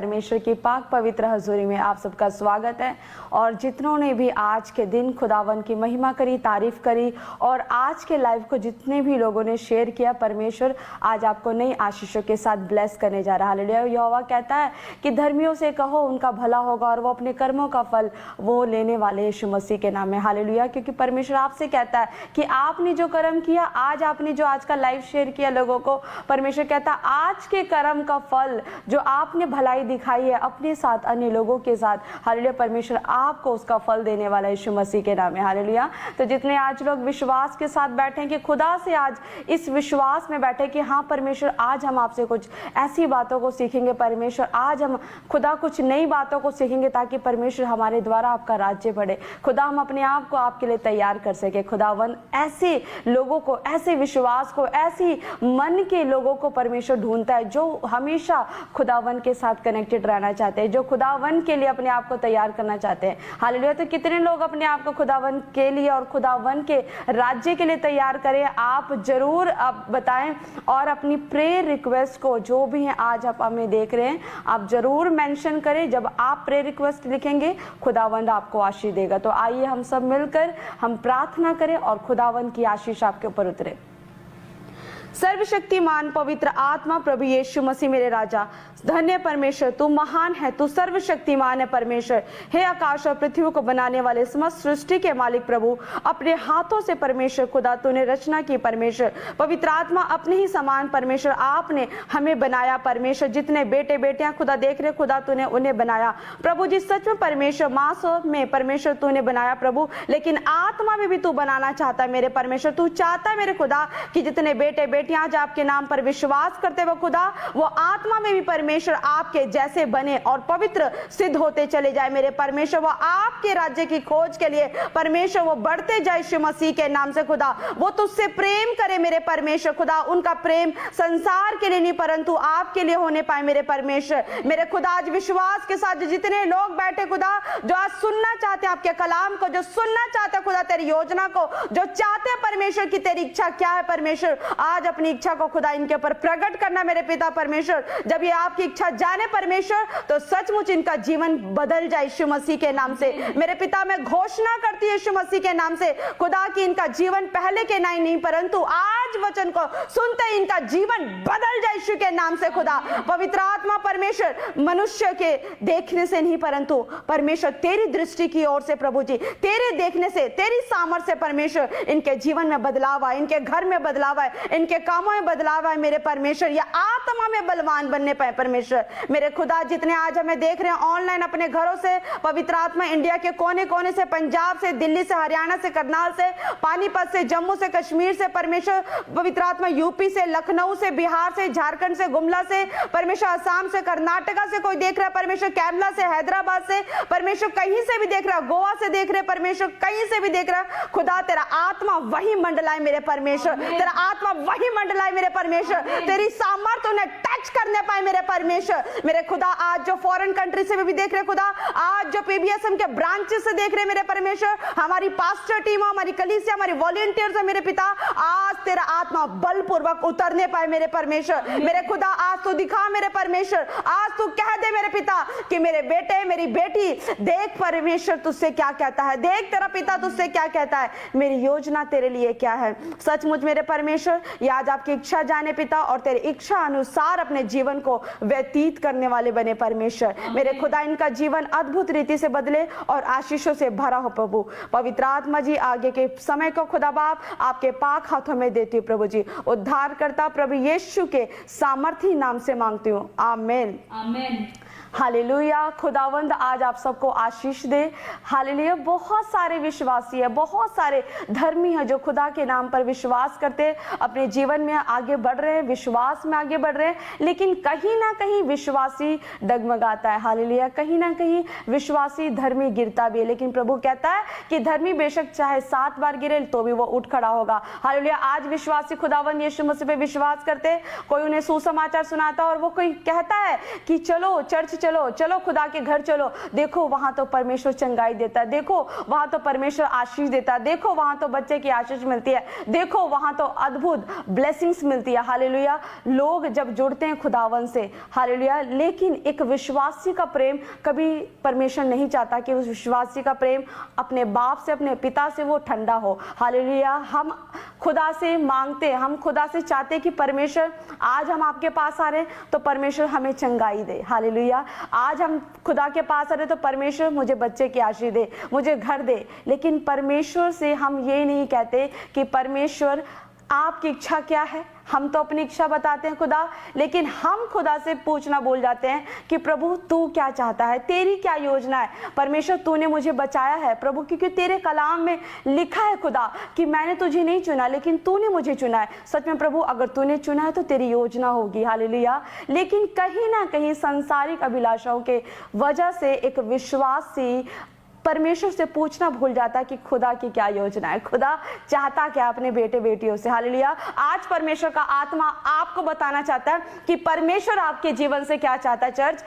परमेश्वर की पाक पवित्र हजूरी में आप सबका स्वागत है। और जितनों ने भी आज के दिन खुदावन की महिमा करी, तारीफ करी और आज के लाइव को जितने भी लोगों ने शेयर किया, परमेश्वर आज आपको नई आशीषों के साथ ब्लेस करने जा रहा है। हालेलुया। यहोवा कहता है कि धर्मियों से कहो उनका भला होगा और वो अपने कर्मों का फल वो लेने वाले यीशु मसीह के नाम में। हालेलुया। क्योंकि परमेश्वर आपसे कहता है कि आपने जो कर्म किया, आज आपने जो आज का लाइव शेयर किया लोगों को, परमेश्वर कहता है आज के कर्म का फल जो आपने भलाई दिखाई है अपने साथ, अन्य लोगों के साथ, हालेलुया, परमेश्वर आपको उसका फल देने वाला यीशु मसीह के नाम है। हालेलुया। तो जितने आज लोग विश्वास के साथ बैठे कि खुदा से आज इस विश्वास में बैठे कि हाँ परमेश्वर आज हम आपसे कुछ ऐसी बातों को सीखेंगे, परमेश्वर आज हम खुदा कुछ नई बातों को सीखेंगे ताकि परमेश्वर हमारे द्वारा आपका राज्य बढ़े। खुदा हम अपने आप को आपके लिए तैयार कर सके। खुदावन ऐसे लोगों को, ऐसे विश्वास को, ऐसी मन के लोगों को परमेश्वर ढूंढता है जो हमेशा खुदावन के साथ कनेक्टेड रहना चाहते हैं, जो खुदावन के लिए अपने आप को तैयार करना चाहते हैं। हालेलुया। तो कितने लोग अपने आप को खुदावन के लिए और खुदावन के राज्य के लिए तैयार करें, आप जरूर आप बताएं। और अपनी प्रेयर रिक्वेस्ट को जो भी है आज आप हमें देख रहे हैं, आप जरूर मेंशन करें। जब आप प्रेयर रिक्वेस्ट लिखेंगे खुदावंद आपको आशीष देगा। तो आइए हम सब मिलकर हम प्रार्थना करें और खुदावंद की आशीष आपके ऊपर उतरे। सर्वशक्तिमान पवित्र आत्मा प्रभु यीशु मसीह मेरे राजा, धन्य परमेश्वर, तू महान है, तू सर्वशक्तिमान है परमेश्वर। हे आकाश और पृथ्वी को बनाने वाले समस्त सृष्टि के मालिक प्रभु, अपने हाथों से परमेश्वर खुदा तूने रचना की परमेश्वर। पवित्र आत्मा अपने ही समान परमेश्वर आपने हमें बनाया परमेश्वर। जितने बेटे बेटियां खुदा देख रहे खुदा तूने उन्हें बनाया प्रभु जी। सच में परमेश्वर मांस में परमेश्वर तूने बनाया प्रभु, लेकिन आत्मा में भी तू बनाना चाहता है मेरे परमेश्वर। तू चाहता है मेरे खुदा कि जितने बेटे बेटियां आज आपके नाम पर विश्वास करते हुए खुदा वो आत्मा में भी परमेश्वर आपके जैसे बने और पवित्र सिद्ध होते चले जाए मेरे परमेश्वर। वो आपके राज्य की खोज के लिए परमेश्वर वो बढ़ते जाए यीशु मसीह के नाम से खुदा। वो तुझसे प्रेम करे मेरे परमेश्वर खुदा। उनका प्रेम संसार के लिए नहीं परंतु आपके लिए होने पाए मेरे परमेश्वर। मेरे खुदा आज विश्वास के साथ जितने लोग बैठे खुदा, जो आज सुनना चाहते हैं आपके कलाम को, जो सुनना चाहते हैं खुदा तेरी योजना को, जो चाहते हैं परमेश्वर की तेरी इच्छा क्या है परमेश्वर, आज अपनी इच्छा को खुदा इनके ऊपर प्रकट करना मेरे पिता परमेश्वर। जब ये आपकी इच्छा जाने परमेश्वर तो सचमुच इनका जीवन बदल जाए यीशु मसीह के नाम से। मेरे पिता मैं घोषणा करती हूं यीशु मसीह के नाम से खुदा कि इनका जीवन पहले के नहीं परंतु आज वचन को सुनते ही इनका जीवन बदल जाए यीशु के नाम से खुदा। पवित्र आत्मा परमेश्वर मनुष्य के देखने से नहीं परंतु परमेश्वर तेरी दृष्टि की ओर से प्रभु जी, तेरे देखने से, तेरी सामर्थ्य से परमेश्वर इनके जीवन में बदलाव आए, इनके घर में बदलाव आए, इनके कामों में बदलाव आए मेरे परमेश्वर। या आत्मा में बलवान बनने पाए परमेश्वर मेरे खुदा। जितने आज हमें देख रहे हैं ऑनलाइन अपने घरों से, पवित्र आत्मा इंडिया के कोने कोने से, पंजाब से, दिल्ली से, हरियाणा से, करनाल से, पानीपत से, जम्मू से, कश्मीर से परमेश्वर, पवित्र आत्मा यूपी से, लखनऊ से, बिहार से, झारखंड से, गुमला से परमेश्वर, असम से, कर्नाटका से कोई देख रहा है परमेश्वर, केरला से, हैदराबाद से परमेश्वर, कहीं से भी देख रहा है, गोवा से देख रहे परमेश्वर, कहीं से भी देख रहा है खुदा। तेरा आत्मा वही मंडलाए मेरे परमेश्वर, तेरा आत्मा वही मंडलाए मेरे परमेश्वर, तेरी सामर्थ्य उन्हें टच करने पाए मेरे परमेश्वर। मेरे खुदा आज जो फॉरेन कंट्री से भी देख रहे खुदा, आज जो पीबीएसएम के ब्रांचेस से देख रहे मेरे परमेश्वर, हमारी पास्टर टीम, हमारी कलीसिया, हमारी वॉलंटियर्स है मेरे पिता, आज तेरा आत्मा बलपूर्वक उतरने पाए मेरे परमेश्वर। मेरे खुदा आज तू दिखा मेरे परमेश्वर, आज तू कह दे मेरे पिता कि मेरे बेटे, मेरी बेटी, देख परमेश्वर तुझसे क्या कहता है, देख तेरा पिता तुझसे क्या कहता है, मेरी योजना तेरे लिए क्या है। सचमुच मेरे परमेश्वर ये आज आपकी इच्छा जाने पिता और तेरी इच्छा अनुसार अपने जीवन को व्यतीत करने वाले बने परमेश्वर। मेरे खुदा इनका जीवन अद्भुत रीति से बदले और आशीषों से भरा हो प्रभु। पवित्र आत्मा जी आगे के समय को खुदा बाप आपके पाक हाथों में देती हूँ प्रभु जी। उद्धार करता प्रभु यीशु के सामर्थी नाम से मांगती हूँ, आमीन आमीन। हालेलुया। खुदावंद आज आप सबको आशीष दे। हालेलुया। बहुत सारे विश्वासी है, बहुत सारे धर्मी है जो खुदा के नाम पर विश्वास करते अपने जीवन में आगे बढ़ रहे हैं, विश्वास में आगे बढ़ रहे हैं, लेकिन कहीं ना कहीं विश्वासी डगमगाता है। हालेलुया। कहीं ना कहीं विश्वासी धर्मी गिरता भी है, लेकिन प्रभु कहता है कि धर्मी बेशक चाहे 7 बार गिरे तो भी वो उठ खड़ा होगा। हालेलुया। आज विश्वासी खुदावंद यीशु मसीह पे विश्वास करते, कोई उन्हें सुसमाचार सुनाता और वो कोई कहता है कि चलो चर्च चलो चलो खुदा के घर चलो, देखो वहां तो परमेश्वर चंगाई देता है, देखो वहां तो परमेश्वर आशीष देता है, देखो वहां तो बच्चे की आशीष मिलती है, देखो वहां तो अद्भुत ब्लेसिंग्स मिलती है। हालेलुया। लोग जब जुड़ते हैं खुदावन से, हालेलुया, लेकिन एक विश्वासी का प्रेम कभी परमेश्वर नहीं चाहता कि उस विश्वासी का प्रेम अपने बाप से, अपने पिता से वो ठंडा हो। हालेलुया। हम खुदा से मांगते हैं, हम खुदा से चाहते हैं कि परमेश्वर आज हम आपके पास आ रहे हैं तो परमेश्वर हमें चंगाई दे। हालेलुया। आज हम खुदा के पास आ रहे हैं तो परमेश्वर मुझे बच्चे की आशीष दे, मुझे घर दे। लेकिन परमेश्वर से हम ये नहीं कहते कि परमेश्वर आपकी इच्छा क्या है। हम तो अपनी इच्छा बताते हैं खुदा, लेकिन हम खुदा से पूछना भूल जाते हैं कि प्रभु तू क्या चाहता है, तेरी क्या योजना है। परमेश्वर तूने मुझे बचाया है प्रभु, क्योंकि तेरे कलाम में लिखा है खुदा कि मैंने तुझे नहीं चुना लेकिन तूने मुझे चुना है। सच में प्रभु, अगर तूने चुना है तो तेरी योजना होगी। हालेलुया। लेकिन कहीं ना कहीं सांसारिक अभिलाषाओं के वजह से एक विश्वासी परमेश्वर से पूछना भूल जाता है कि खुदा की क्या योजना है, खुदा चाहता क्या अपने बेटे बेटियों से। हालेलुया। आज परमेश्वर का आत्मा आपको बताना चाहता है कि परमेश्वर आपके जीवन से क्या चाहता है। चर्च,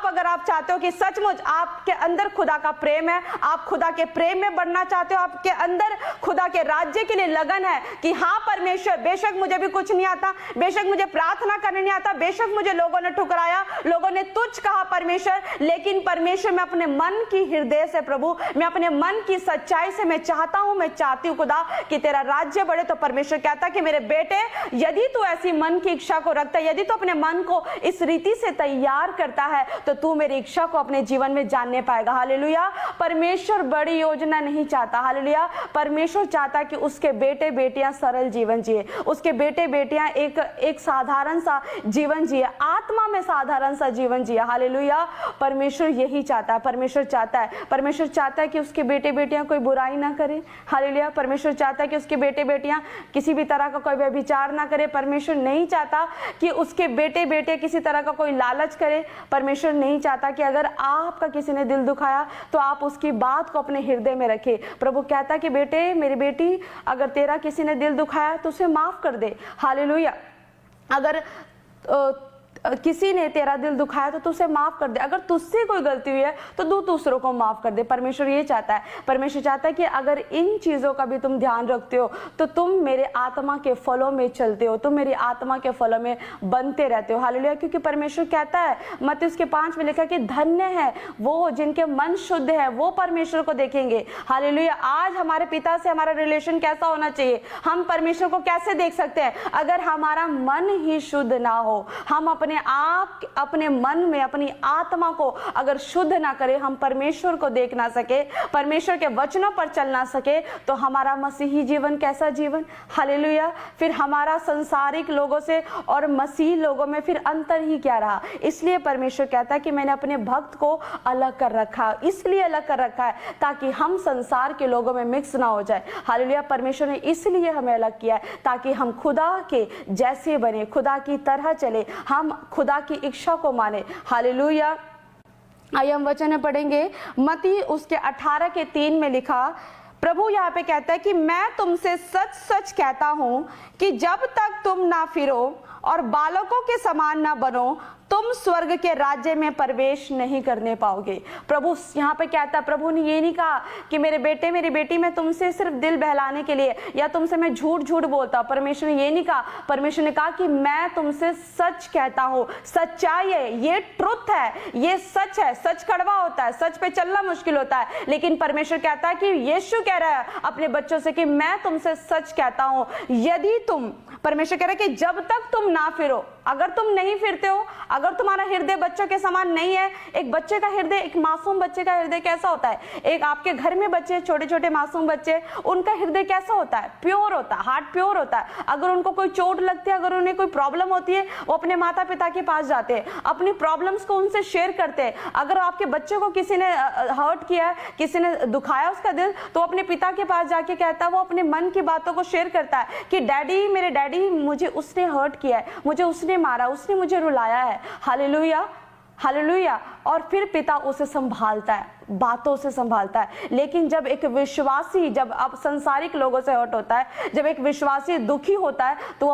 अगर आप चाहते हो कि सचमुच आपके अंदर खुदा का प्रेम है, आप खुदा के प्रेम में बढ़ना चाहते हो, आपके अंदर खुदा के राज्य के लिए लगन है कि हाँ परमेश्वर, बेशक मुझे भी कुछ नहीं आता, बेशक मुझे प्रार्थना करने नहीं आता, बेशक मुझे लोगों ने ठुकराया, लोगों ने तुच्छ कहा परमेश्वर, लेकिन परमेश्वर मैं अपने मन की हृदय से प्रभु, मैं अपने मन की सच्चाई से मैं चाहता हूं, मैं चाहती हूं खुदा कि तेरा राज्य बढ़े। तो परमेश्वर कहता कि मेरे बेटे, यदि तू ऐसी मन की इच्छा को रखता है, यदि तू अपने मन को इस रीति से तैयार करता है तो तू मेरी इच्छा को अपने जीवन में जानने पाएगा। हालेलुया। परमेश्वर बड़ी योजना नहीं चाहता। हालेलुया। परमेश्वर चाहता कि उसके बेटे बेटियां सरल जीवन जिए, उसके बेटे बेटियां एक साधारण सा जीवन जिए, आत्मा में साधारण सा जीवन जिए। हालेलुया। परमेश्वर यही चाहता है। परमेश्वर चाहता है कि उसके बेटे बेटियां कोई बुराई ना करे। हालेलुया। परमेश्वर चाहता है कि उसके बेटे बेटियां किसी भी तरह का कोई व्यभिचार ना करे। परमेश्वर नहीं चाहता कि उसके बेटे बेटे किसी तरह का कोई लालच करे। परमेश्वर नहीं चाहता कि अगर आपका किसी ने दिल दुखाया तो आप उसकी बात को अपने हृदय में रखें। प्रभु कहता कि बेटे, मेरी बेटी, अगर तेरा किसी ने दिल दुखाया तो उसे माफ कर दे। हालेलुया। अगर किसी ने तेरा दिल दुखाया तो तू उसे माफ कर दे। अगर तुझसे कोई गलती हुई है तो तू दूसरों को माफ कर दे। परमेश्वर ये चाहता है। परमेश्वर चाहता है कि अगर इन चीजों का भी तुम ध्यान रखते हो तो तुम मेरे आत्मा के फलों में चलते हो, तुम मेरी आत्मा के फलों में बनते रहते हो। हालेलुया। क्योंकि परमेश्वर कहता है, मत्ती उसके 5 में लिखा कि धन्य है वो जिनके मन शुद्ध है, वो परमेश्वर को देखेंगे। हालेलुया। आज हमारे पिता से हमारा रिलेशन कैसा होना चाहिए, हम परमेश्वर को कैसे देख सकते हैं? अगर हमारा मन ही शुद्ध ना हो, हम अपने मन में अपनी आत्मा को अगर शुद्ध ना करें, हम परमेश्वर को देख ना सके, परमेश्वर के वचनों पर चल ना सके, तो हमारा मसीही जीवन कैसा जीवन? हालेलुया। फिर हमारा संसारिक लोगों से और मसीही लोगों में फिर अंतर ही क्या रहा? इसलिए परमेश्वर कहता है कि मैंने अपने भक्त को अलग कर रखा, इसलिए अलग कर रखा है ताकि हम संसार के लोगों में मिक्स ना हो जाए। हालेलुया। परमेश्वर ने इसलिए हमें अलग किया है ताकि हम खुदा के जैसे बने, खुदा की तरह चले, हम खुदा की इच्छा को माने। हालेलुया। आइए हम वचन में पढ़ेंगे। मत्ती उसके 18 के 3 में लिखा, प्रभु यहाँ पे कहता है कि मैं तुमसे सच सच कहता हूं कि जब तक तुम ना फिरो और बालकों के समान ना बनो, तुम स्वर्ग के राज्य में प्रवेश नहीं करने पाओगे। प्रभु यहाँ पे कहता है, प्रभु ने ये नहीं कहा कि मेरे बेटे मेरी बेटी मैं तुमसे सिर्फ दिल बहलाने के लिए या तुमसे मैं झूठ झूठ बोलता। परमेश्वर ने ये नहीं कहा। परमेश्वर ने कहा कि मैं तुमसे सच कहता हूँ, सच्चाई है, ये ट्रुथ है, ये सच है। सच कड़वा होता है, सच पे चलना मुश्किल होता है, लेकिन परमेश्वर कहता है कि यीशु कह रहा है अपने बच्चों से कि मैं तुमसे सच कहता हूँ, यदि तुम, परमेश्वर कह रहा है कि जब तक तुम ना फिरो, अगर तुम नहीं फिरते हो, अगर तुम्हारा हृदय बच्चों के समान नहीं है। एक बच्चे का हृदय, एक मासूम बच्चे का हृदय कैसा होता है? एक आपके घर में बच्चे, छोटे छोटे मासूम बच्चे, उनका हृदय कैसा होता है? प्योर होता है, हार्ट प्योर होता है। अगर उनको कोई चोट लगती है, अगर उन्हें कोई प्रॉब्लम होती है, वो अपने माता पिता के पास जाते हैं, अपनी प्रॉब्लम्स को उनसे शेयर करते हैं। अगर आपके बच्चे को किसी ने हर्ट किया, किसी ने दुखाया उसका दिल, तो अपने पिता के पास जाके कहता है, वो अपने मन की बातों को शेयर करता है कि डैडी, मेरे डैडी, मुझे उसने हर्ट किया है, मुझे उसने मारा, उसने मुझे रुलाया है। हालेलुया। हालेलुया। और फिर पिता उसे संभालता है, बातों से संभालता है। लेकिन जब एक विश्वासी, जब अब संसारिक लोगों से हट होता है, जब एक विश्वासी दुखी होता है, तो वो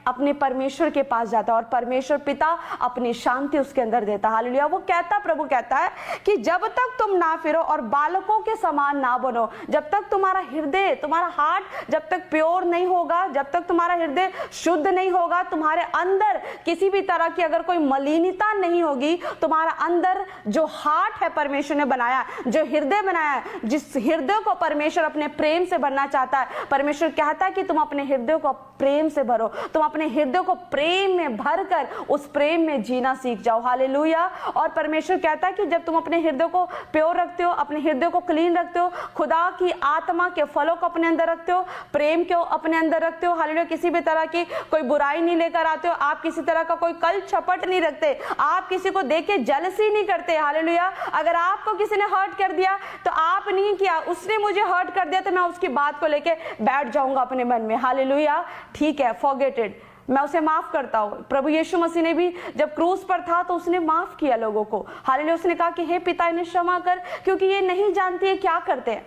अपने परमेश्वर के पास जाता है और परमेश्वर पिता अपनी शांति उसके अंदर देता है। हालेलुया। वो कहता, प्रभु कहता है कि जब तक तुम ना फिरो और बालकों के समान ना बनो, जब तक तुम्हारा हृदय, तुम्हारा हार्ट जब तक प्योर नहीं होगा, जब तक तुम्हारा हृदय शुद्ध नहीं होगा, तुम्हारे अंदर किसी भी तरह की अगर कोई मलिनता नहीं होगी, तुम्हारा अंदर जो हार्ट है परमेश्वर ने बनाया, जो हृदय बनाया है, जिस हृदय को परमेश्वर अपने प्रेम से भरना चाहता है, परमेश्वर कहता है कि तुम अपने हृदय को प्रेम से भरो, तुम अपने हृदय को प्रेम में भरकर उस प्रेम में जीना सीख जाओ। हालेलुया। और परमेश्वर कहता है कि जब तुम अपने हृदय को प्योर रखते हो, अपने हृदय को क्लीन रखते हो, खुदा की आत्मा के फलों को अपने अंदर रखते हो, प्रेम को अपने अंदर रखते हो, हालेलुया, किसी भी तरह की कोई बुराई नहीं लेकर आते हो, आप किसी तरह का कोई कल छपट नहीं रखते, आप किसी को देख के जेलसी नहीं करते। हालेलुया। अगर आपको किसी ने हर्ट कर दिया तो आप नहीं किया, उसने मुझे हर्ट कर दिया तो मैं उसकी बात को लेके बैठ जाऊंगा अपने मन में। हालेलुया। ठीक है, फॉरगेट इट, मैं उसे माफ करता हूँ। प्रभु यीशु मसीह ने भी जब क्रूस पर था तो उसने माफ किया लोगों को। हालेलुया। उसने कहा कि हे पिता, इन्हें क्षमा कर, क्योंकि ये नहीं जानते हैं क्या करते हैं।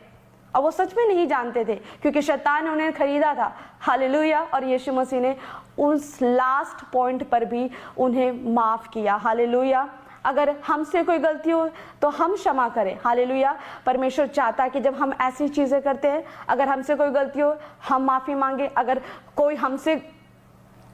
और वो सच में नहीं जानते थे, क्योंकि शैतान ने उन्हें खरीदा था। हालेलुया। और यीशु मसीह ने उस लास्ट पॉइंट पर भी उन्हें माफ किया। हालेलुया। अगर हमसे कोई गलती हो तो हम क्षमा करें। हालेलुया। परमेश्वर चाहता है कि जब हम ऐसी चीजें करते हैं, अगर हमसे कोई गलती हो हम माफी मांगे। अगर कोई हमसे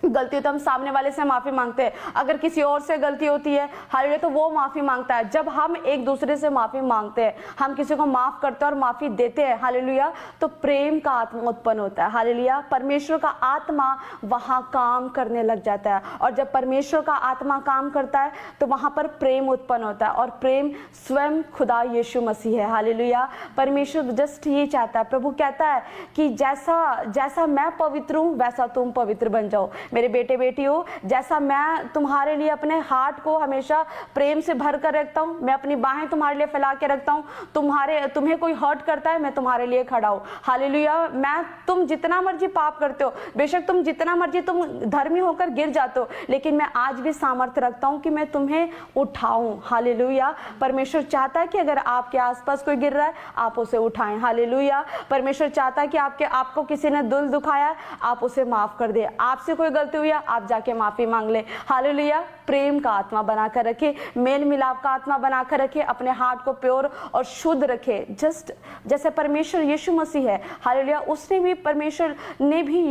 गलती हो तो हम सामने वाले से माफी मांगते हैं। अगर किसी और से गलती होती है, हालेलुया, तो वो माफी मांगता है। जब हम एक दूसरे से माफी मांगते हैं, हम किसी को माफ करते हैं और माफी देते हैं, हालेलुया, तो प्रेम का आत्मा उत्पन्न होता है। हालेलुया। परमेश्वर का आत्मा वहां काम करने लग जाता है, और जब परमेश्वर का आत्मा काम करता है तो वहां पर प्रेम उत्पन्न होता है, और प्रेम स्वयं खुदा यीशु मसीह है। हालेलुया। परमेश्वर जस्ट ये चाहता है, प्रभु कहता है कि जैसा मैं पवित्र हूं वैसा तुम पवित्र बन जाओ। मेरे बेटे बेटियों, जैसा मैं तुम्हारे लिए अपने हार्ट को हमेशा प्रेम से भर कर रखता हूँ, मैं अपनी बाहें तुम्हारे लिए फैला के रखता हूँ, तुम्हें कोई हर्ट करता है मैं तुम्हारे लिए खड़ा हूँ। हालेलुया। तुम जितना मर्जी पाप करते हो, बेशक तुम जितना मर्जी तुम धर्मी होकर गिर जाते हो, लेकिन मैं आज भी सामर्थ्य रखता हूँ कि मैं तुम्हें उठाऊं। हालेलुया। परमेश्वर चाहता है कि अगर आपके आसपास कोई गिर रहा है आप उसे उठाएं। हालेलुया। परमेश्वर चाहता है कि आपको किसी ने दिल दुखाया, आप उसे माफ कर दे। आपसे कोई गलती हुई, आप जाके माफी मांग ले। हालेलुया। प्रेम का आत्मा बनाकर रखे, मेल मिलाप का आत्मा बनाकर रखे, अपने हार्ट को प्योर और शुद्ध रखे, जस्ट जैसे परमेश्वर यीशु मसीह है। हालेलुया। परमेश्वर ने भी,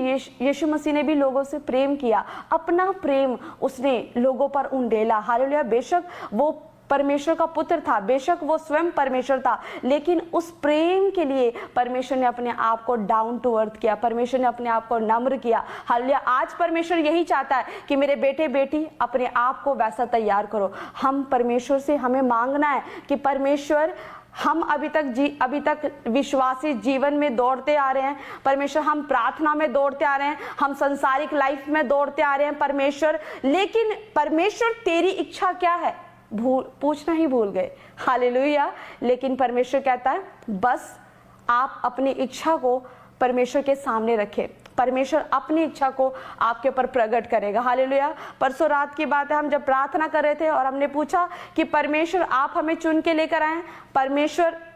यीशु मसीह ने भी लोगों से प्रेम किया, अपना प्रेम उसने लोगों पर उंडेला। हालेलुया। बेशक वो परमेश्वर का पुत्र था, बेशक वो स्वयं परमेश्वर था, लेकिन उस प्रेम के लिए परमेश्वर ने अपने आप को डाउन टू अर्थ किया, परमेश्वर ने अपने आप को नम्र किया। हालेलुया। आज परमेश्वर यही चाहता है कि मेरे बेटे बेटी अपने आप को वैसा तैयार करो। हम परमेश्वर से हमें मांगना है कि परमेश्वर, हम अभी तक विश्वासी जीवन में दौड़ते आ रहे हैं परमेश्वर, हम प्रार्थना में दौड़ते आ रहे हैं, हम संसारिक लाइफ में दौड़ते आ रहे हैं परमेश्वर, लेकिन परमेश्वर तेरी इच्छा क्या है पूछना ही भूल गए। हालेलुया। लेकिन परमेश्वर कहता है बस आप अपनी इच्छा को परमेश्वर के सामने रखें, परमेश्वर अपनी इच्छा को आपके ऊपर प्रकट करेगा। हालेलुया। परसों रात की बात है, हम जब प्रार्थना कर रहे थे और हमने पूछा कि परमेश्वर आप हमें चुन के लेकर आए, परमेश्वर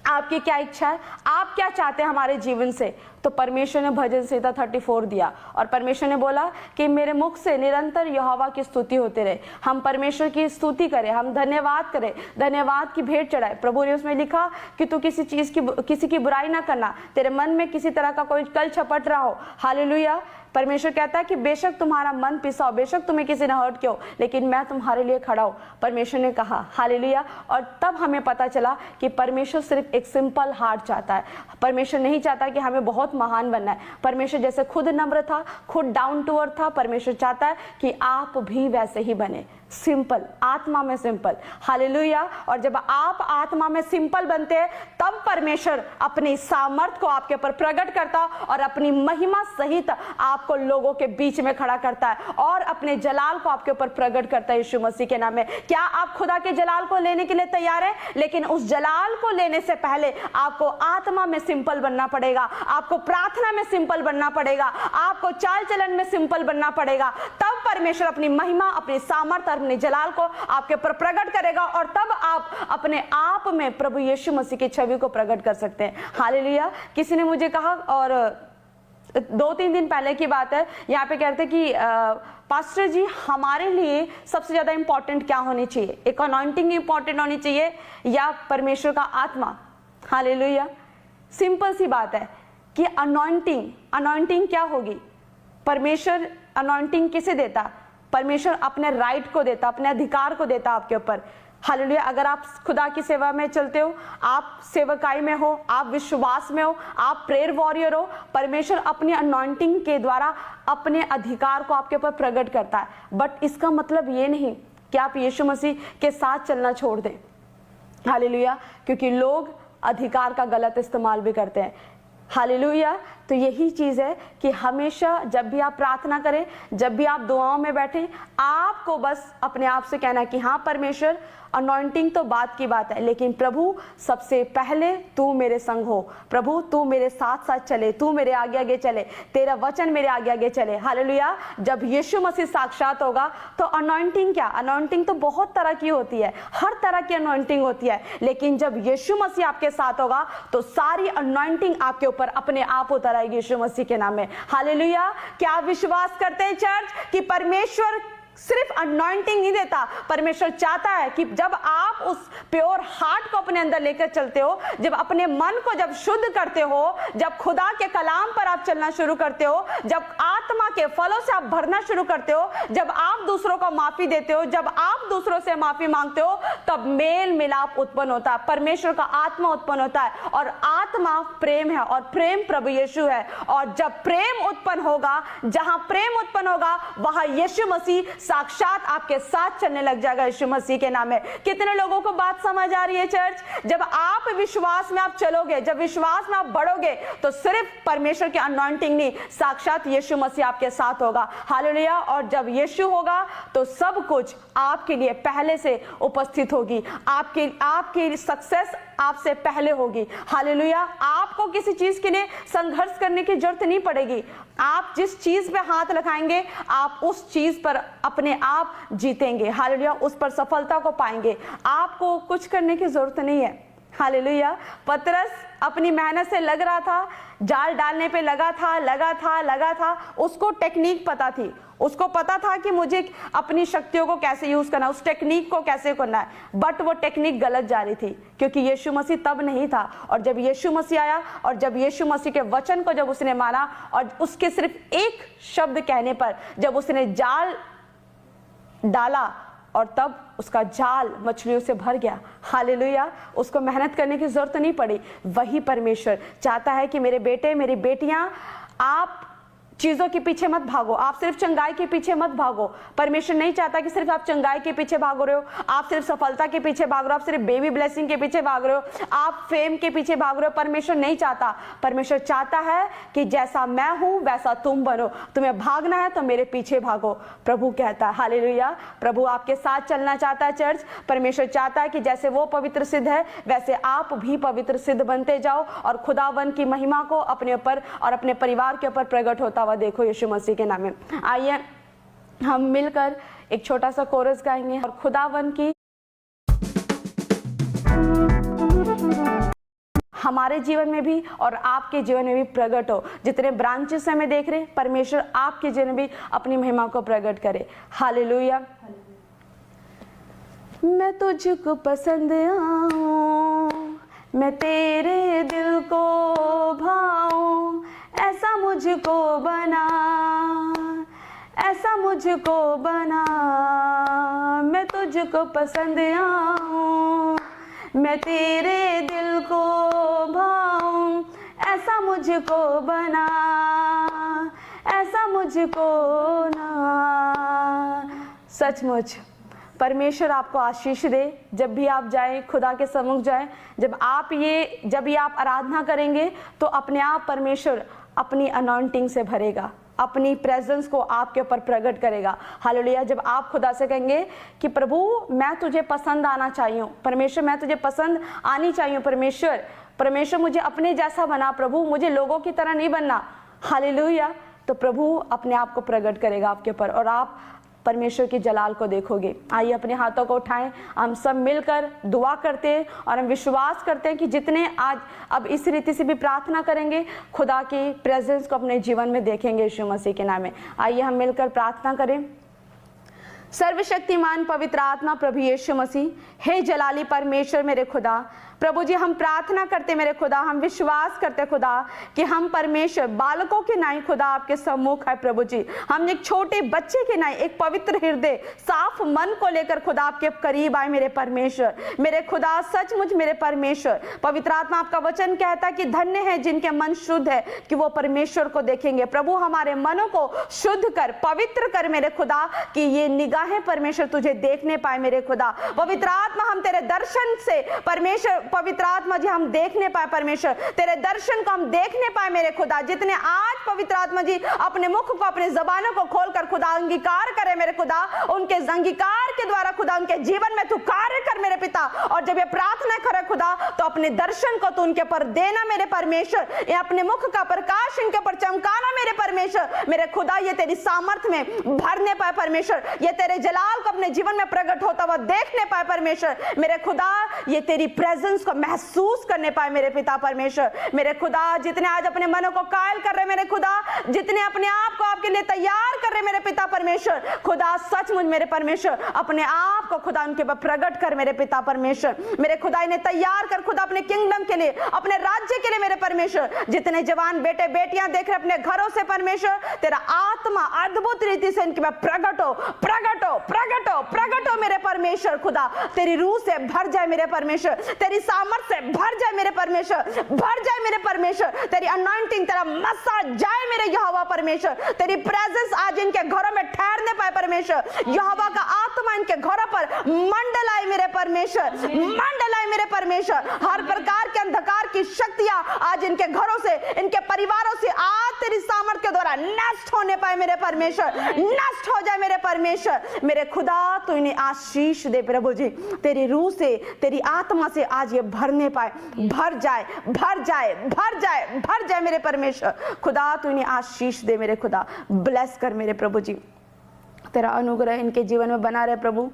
आपकी क्या इच्छा है, आप क्या चाहते हैं हमारे जीवन से, तो परमेश्वर ने भजन संहिता 34 दिया और परमेश्वर ने बोला कि मेरे मुख से निरंतर यहोवा की स्तुति होते रहे। हम परमेश्वर की स्तुति करें, हम धन्यवाद करें, धन्यवाद की भेंट चढ़ाए। प्रभु ने उसमें लिखा कि तू किसी की बुराई ना करना, तेरे मन में किसी तरह का कोई कल छपट रहा हो। हालेलुया। परमेश्वर कहता है कि बेशक तुम्हारा मन पिसा हो, बेशक तुम्हें किसी ने हर्ट किया हो, लेकिन मैं तुम्हारे लिए खड़ा हूं, परमेश्वर ने कहा। हालेलुया। और तब हमें पता चला कि परमेश्वर सिर्फ एक सिंपल हार्ट चाहता है। परमेश्वर नहीं चाहता कि हमें बहुत महान बनना है। परमेश्वर जैसे खुद नम्र था, खुद डाउन टू अर्थ था, परमेश्वर चाहता है कि आप भी वैसे ही बने, सिंपल, आत्मा में सिंपल। हालेलुया। और जब आप आत्मा में सिंपल बनते हैं तब परमेश्वर अपनी सामर्थ को आपके ऊपर प्रकट करता और अपनी महिमा सहित आपको लोगों के बीच में खड़ा करता है और अपने जलाल को आपके ऊपर प्रकट करता है यीशु मसीह के नाम में। क्या आप खुदा के जलाल को लेने के लिए तैयार है? लेकिन उस जलाल को लेने से पहले आपको आत्मा में सिंपल बनना पड़ेगा, आपको आपको प्रार्थना में सिंपल बनना पड़ेगा, आपको चाल चलन में सिंपल बनना पड़ेगा। तब परमेश्वर अपनी महिमा, अपनी सामर्थ, अपने जलाल को आपके ऊपर प्रकट करेगा और तब आप अपने आप में प्रभु यीशु मसीह की छवि को प्रकट कर सकते हैं। हालेलुया। किसी ने मुझे कहा, और 2-3 दिन पहले की बात है, यहाँ पे कहते कि पास्टर जी हमारे लिए सबसे ज्यादा इंपॉर्टेंट क्या होनी चाहिए, एक अनॉइंटिंग इंपॉर्टेंट होनी चाहिए या परमेश्वर का आत्मा? हालेलुया। सिंपल सी बात है कि अनॉइंटिंग क्या होगी? परमेश्वर अनॉइंटिंग किसे देता? परमेश्वर अपने राइट को देता, अपने अधिकार को देता आपके ऊपर। हालेलुया। अगर आप खुदा की सेवा में चलते हो, आप सेवकाई में हो, आप विश्वास में हो, आप प्रेयर वॉरियर हो, परमेश्वर अपनी अनॉइंटिंग के द्वारा अपने अधिकार को आपके ऊपर प्रकट करता है। बट इसका मतलब ये नहीं कि आप यीशु मसीह के साथ चलना छोड़ दें। हालेलुया। क्योंकि लोग अधिकार का गलत इस्तेमाल भी करते हैं। हालेलुया। तो यही चीज है कि हमेशा जब भी आप प्रार्थना करें, जब भी आप दुआओं में बैठे, आपको बस अपने आप से कहना कि हाँ परमेश्वर, अनॉइंटिंग तो बात की बात है, लेकिन प्रभु सबसे पहले तू मेरे संग हो, प्रभु तू मेरे साथ साथ चले, तू मेरे आगे आगे चले, तेरा वचन मेरे आगे आगे चले। हालेलुया। जब यीशु मसीह साक्षात होगा तो अनॉइंटिंग क्या, अनॉइंटिंग तो बहुत तरह की होती है, हर तरह की अनॉइंटिंग होती है, लेकिन जब यीशु मसीह आपके साथ होगा तो सारी अनॉइंटिंग आपके ऊपर अपने आप उतर आएगी यीशु मसीह के नाम में। हालेलुया। क्या आप विश्वास करते हैं चर्च कि परमेश्वर सिर्फ अनॉइंटिंग नहीं देता, परमेश्वर चाहता है कि जब आप उस प्योर हार्ट को अपने अंदर लेकर चलते हो, जब अपने मन को जब शुद्ध करते हो, जब खुदा के कलाम पर आप चलना शुरू करते हो, जब आत्मा के फलों से आप भरना शुरू करते हो, जब आप दूसरों को माफी देते हो, जब आप दूसरों से माफी मांगते हो, तब मेल मिलाप उत्पन्न होता है, परमेश्वर का आत्मा उत्पन्न होता है। और आत्मा प्रेम है और प्रेम प्रभु यीशु है। और जब प्रेम उत्पन्न होगा, जहां प्रेम उत्पन्न होगा, वहां यीशु मसीह साक्षात आपके साथ चलने लग जाएगा यीशु मसीह के नाम में। कितने लोगों को बात समझ आ रही है चर्च? जब आप विश्वास में आप चलोगे, जब विश्वास में आप बढ़ोगे, तो सिर्फ परमेश्वर की अनॉइंटिंग नहीं, साक्षात यीशु मसीह आपके साथ होगा। हालेलुया। और जब यीशु होगा तो सब कुछ आपके लिए पहले से उपस्थित होगी, आपकी सक्सेस आपसे पहले होगी। हालेलुया। आपको किसी चीज के लिए संघर्ष करने की जरूरत नहीं पड़ेगी। आप जिस चीज पे हाथ लगाएंगे, आप उस चीज पर अपने आप जीतेंगे। हालेलुया। उस पर सफलता को पाएंगे। आपको कुछ करने की जरूरत नहीं है। हालेलुया। पतरस अपनी मेहनत से लग रहा था, जाल डालने पे लगा था। उसको टेक्निक पता थी, उसको पता था कि मुझे अपनी शक्तियों को कैसे यूज करना है, उस टेक्निक को कैसे करना है। बट वो टेक्निक गलत जा रही थी, क्योंकि यीशु मसीह तब नहीं था। और जब यीशु मसीह आया और जब यीशु मसीह के वचन को जब उसने माना और उसके सिर्फ एक शब्द कहने पर जब उसने जाल डाला, और तब उसका जाल मछलियों से भर गया। हालेलुया। उसको मेहनत करने की जरूरत नहीं पड़ी। वही परमेश्वर चाहता है कि मेरे बेटे, मेरी बेटियां, आप चीजों के पीछे मत भागो, आप सिर्फ चंगाई के पीछे मत भागो। परमेश्वर नहीं चाहता कि सिर्फ आप चंगाई के पीछे भाग रहे हो, आप सिर्फ सफलता के पीछे भाग रहे हो, आप सिर्फ बेबी ब्लेसिंग के पीछे भाग रहे हो, आप फेम के पीछे भाग रहे हो। परमेश्वर नहीं चाहता। परमेश्वर चाहता है कि जैसा मैं हूं वैसा तुम बनो। तुम्हें भागना है तो मेरे पीछे भागो, प्रभु कहता है। हालेलुया। प्रभु आपके साथ चलना चाहता है चर्च। परमेश्वर चाहता है कि जैसे वो पवित्र सिद्ध है, वैसे आप भी पवित्र सिद्ध बनते जाओ और खुदावन की महिमा को अपने ऊपर और अपने परिवार के ऊपर प्रकट होता देखो यीशु मसीह के नाम में। आइए हम मिलकर एक छोटा सा कोरस गाएंगे और खुदावन की हमारे जीवन में भी और आपके जीवन में भी प्रकट हो। जितने ब्रांचेस हमें देख रहे, परमेश्वर आपके जीवन में भी अपनी महिमा को प्रकट करे। हालेलुया। मैं तुझको पसंद आऊं, मैं तेरे दिल को भाऊं, ऐसा मुझको बना, ऐसा मुझको बना। मैं तुझको पसंद आऊं, मैं तेरे दिल को भाऊं, ऐसा मुझको बना, ऐसा मुझको ना। सचमुच परमेश्वर आपको आशीष दे। जब भी आप जाएं, खुदा के सम्मुख जाएं, जब भी आप आराधना करेंगे तो अपने आप परमेश्वर अपनी अनॉइंटिंग से भरेगा, अपनी प्रेजेंस को आपके ऊपर प्रकट करेगा। हालेलुया। जब आप खुदा से कहेंगे कि प्रभु मैं तुझे पसंद आना चाहिए, परमेश्वर मैं तुझे पसंद आनी चाहिए, परमेश्वर परमेश्वर मुझे अपने जैसा बना प्रभु, मुझे लोगों की तरह नहीं बनना। हालेलुया। तो प्रभु अपने आप को प्रकट करेगा आपके ऊपर और आप परमेश्वर की जलाल को देखोगे। आइए अपने हाथों को उठाएं, हम सब मिलकर दुआ करते हैं और हम विश्वास करते हैं कि जितने आज अब इस रीति से भी प्रार्थना करेंगे, खुदा की प्रेजेंस को अपने जीवन में देखेंगे यीशु मसीह के नाम में। आइए हम मिलकर प्रार्थना करें। सर्वशक्तिमान पवित्र आत्मा प्रभु यीशु मसीह, हे जलाली परमेश्वर मेरे खुदा, प्रभु जी हम प्रार्थना करते मेरे खुदा, हम विश्वास करते खुदा कि हम परमेश्वर बालकों के नाई खुदा आपके सम्मुख है प्रभु जी। हम एक छोटे बच्चे के नाई एक पवित्र हृदय साफ मन को लेकर खुदा आपके करीब आए मेरे परमेश्वर। मेरे खुदा सचमुच मेरे परमेश्वर, पवित्र आत्मा आपका वचन कहता है कि धन्य है जिनके मन शुद्ध है कि वो परमेश्वर को देखेंगे। प्रभु हमारे मनों को शुद्ध कर, पवित्र कर मेरे खुदा कि ये निगाहें परमेश्वर तुझे देखने पाए मेरे खुदा। पवित्र आत्मा हम तेरे दर्शन से परमेश्वर, पवित्र आत्मा जी हम देखने पाए परमेश्वर, तेरे दर्शन को हम देखने पाए मेरे खुदा। जितने आज पवित्र आत्मा जी अपने मुख को अपने जबानों को खोलकर खुदा अंगीकार करे मेरे खुदा, उनके अंगीकार के द्वारा खुदा उनके जीवन में तू कार्य कर मेरे पिता। और जब ये प्रार्थना करे खुदा तो अपने दर्शन को तू उनके पर देना मेरे परमेश्वर, ये अपने मुख का प्रकाश इनके पर चमकाना मेरे परमेश्वर। मेरे खुदा ये तेरी सामर्थ्य में भरने पाए परमेश्वर, ये तेरे जलाल को अपने जीवन में प्रकट होता हुआ देखने पाए परमेश्वर। मेरे खुदा ये तेरी प्रेजेंस को महसूस करने पाए मेरे पिता परमेश्वर। मेरे खुदा जितने आज अपने मनों को कायल कर रहे मेरे खुदा, जितने अपने आप को आपके लिए तैयार कर रहे मेरे पिता परमेश्वर, खुदा सचमुच मेरे परमेश्वर अपने आप को खुदा उनके पर प्रकट कर मेरे पिता परमेश्वर। मेरे खुदा इन्हें तैयार कर खुदा अपने किंगडम के लिए, अपने राज्य के लिए मेरे परमेश्वर। जितने जवान बेटे बेटियां देख रहे अपने घरों से परमेश्वर, तेरा आत्मा अद्भुत रीति से इनके पर प्रकट हो, प्रकट हो, प्रकट हो, प्रकट हो मेरे परमेश्वर। खुदा तेरी रूह से भर जाए मेरे परमेश्वर, तेरी सामर्थ्य से भर जाए मेरे परमेश्वर, भर जाए मेरे परमेश्वर। तेरी अनॉइंटिंग, तेरा मसा जाए मेरे यहोवा परमेश्वर। तेरी प्रेजेंस आज इनके घरों में ठहरने पाए परमेश्वर। यहोवा का आत्मा इनके घरों पर मंडलाए मेरे परमेश्वर, मंडलाए मेरे परमेश्वर। हर प्रकार के अंधकार की शक्तियां आज इनके घरों से, इनके परिवारों से आज तेरी सामर्थ्य के द्वारा नष्ट होने पाए मेरे परमेश्वर, नष्ट हो जाए मेरे परमेश्वर। मेरे खुदा तू इन्हें आशीष दे प्रभु जी, तेरी रूह से, तेरी आत्मा से आज ये भरने पाए, भर जाए, भर जाए, भर जाए, भर जाए मेरे परमेश्वर। खुदा तू इन्हें आशीष दे मेरे खुदा, ब्लेस कर मेरे प्रभु जी। तेरा अनुग्रह इनके जीवन में बना रहे प्रभु,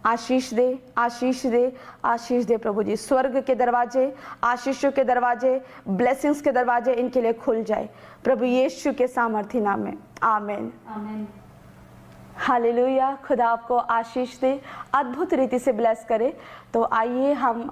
आशीष दे, आशीष दे, आशीष दे प्रभु जी। स्वर्ग के दरवाजे, आशीषों के दरवाजे, ब्लेसिंग्स के दरवाजे इनके लिए खुल जाए प्रभु यीशु के सामर्थी नाम में, आमीन, आमीन। हालेलुया। खुदा आपको आशीष दे, अद्भुत रीति से ब्लेस करे। तो आइए हम